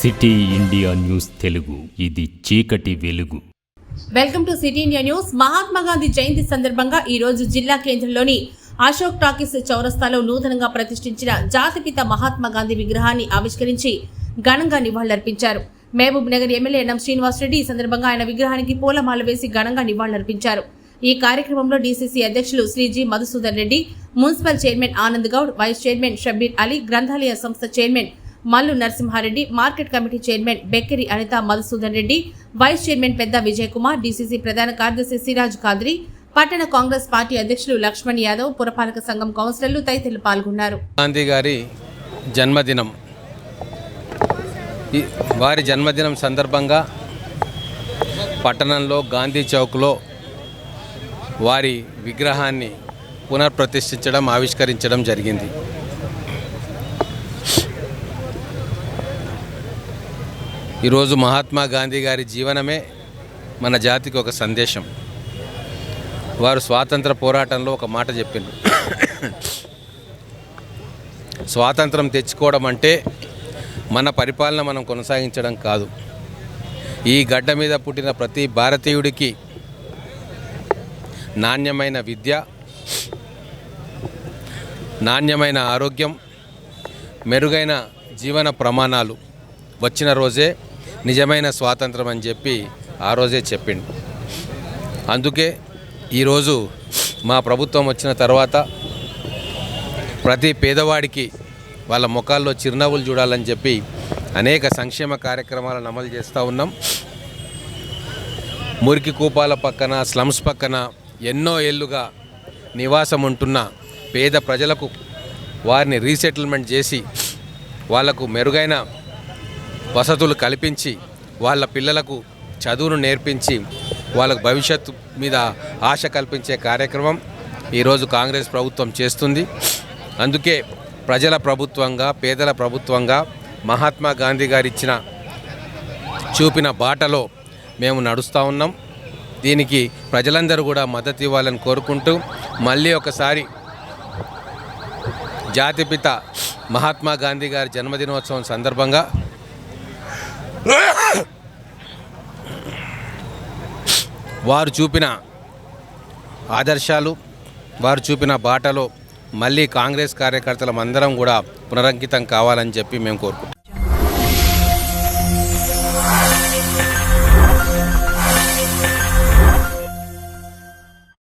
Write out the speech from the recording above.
City India news Telugu, ఇది చీకటి వెలుగు. Welcome to City India News. Mahatma Gandhi Jayanti సందర్భంగా ఈ రోజు జిల్లా కేంద్రంలోని అశోక్ టాకీస్ చౌరస్తాలో నూతనంగా ప్రతిష్ఠించిన జాతిపిత మహాత్మా గాంధీ విగ్రహాన్ని ఆవిష్కరించి ఘనంగా నివాళులర్పించారు. మహబూబ్ నగర్ ఎమ్మెల్యే ఎన్ఎం శ్రీనివాస్ రెడ్డి ఈ సందర్భంగా ఆయన విగ్రహానికి పూలమాల వేసి ఘనంగా నివాళులర్పించారు. ఈ కార్యక్రమంలో డీసీసీ అధ్యక్షులు Shri G Madhusudan Reddy, municipal chairman Anand Goud, vice chairman Shabbir Ali, గ్రంథాలయ సంస్థ chairman Mallu Narasimha Reddy, market committee chairman Bekkeri Anitha Madhusudan Reddy, vice chairman పెద్ద విజయ్ కుమార్, డీసీసీ ప్రధాన కార్యదర్శి సిరాజ్ ఖాద్రి, పట్టణ కాంగ్రెస్ పార్టీ అధ్యక్షులు లక్ష్మణ్ యాదవ్, పురపాలక సంఘం కౌన్సిలర్లు తదితరులు పాల్గొన్నారు. గాంధీ గారి జన్మదినం, వారి జన్మదినం సందర్భంగా పట్టణంలో గాంధీ చౌక్లో వారి విగ్రహాన్ని పునఃప్రతిష్ఠించడం, ఆవిష్కరించడం జరిగింది. ఈరోజు మహాత్మా గాంధీ గారి జీవనమే మన జాతికి ఒక సందేశం. వారు స్వాతంత్ర పోరాటంలో ఒక మాట చెప్పిండ్రు, స్వాతంత్రం తెచ్చుకోవడం అంటే మన పరిపాలన మనం కొనసాగించడం కాదు, ఈ గడ్డ మీద పుట్టిన ప్రతి భారతీయుడికి నాణ్యమైన విద్య, నాణ్యమైన ఆరోగ్యం, మెరుగైన జీవన ప్రమాణాలు వచ్చిన రోజే నిజమైన స్వాతంత్రం అని చెప్పి ఆ రోజే చెప్పిండు. అందుకే ఈరోజు మా ప్రభుత్వం వచ్చిన తర్వాత ప్రతి పేదవాడికి వాళ్ళ ముఖాల్లో చిరునవ్వులు చూడాలని చెప్పి అనేక సంక్షేమ కార్యక్రమాలను అమలు చేస్తూ ఉన్నాం. మురికి కూపాల పక్కన, స్లమ్స్ పక్కన ఎన్నో ఏళ్ళుగా నివాసం ఉంటున్న పేద ప్రజలకు వారిని రీసెటిల్మెంట్ చేసి వాళ్లకు మెరుగైన వసతులు కల్పించి వాళ్ళ పిల్లలకు చదువును నేర్పించి వాళ్ళకు భవిష్యత్తు మీద ఆశ కల్పించే కార్యక్రమం ఈరోజు కాంగ్రెస్ ప్రభుత్వం చేస్తుంది. అందుకే ప్రజల ప్రభుత్వంగా, పేదల ప్రభుత్వంగా మహాత్మా గాంధీ గారు చూపిన బాటలో మేము నడుస్తూ ఉన్నాం. దీనికి ప్రజలందరూ కూడా మద్దతు ఇవ్వాలని కోరుకుంటూ, మళ్ళీ ఒకసారి జాతిపిత మహాత్మా గాంధీ గారి జన్మదినోత్సవం సందర్భంగా వారు చూపిన ఆదర్శాలు, వారు చూపిన బాటలో మళ్ళీ కాంగ్రెస్ కార్యకర్తలం అందరం కూడా పునరంకితం కావాలని చెప్పి మేము కోరుకుంటున్నాం.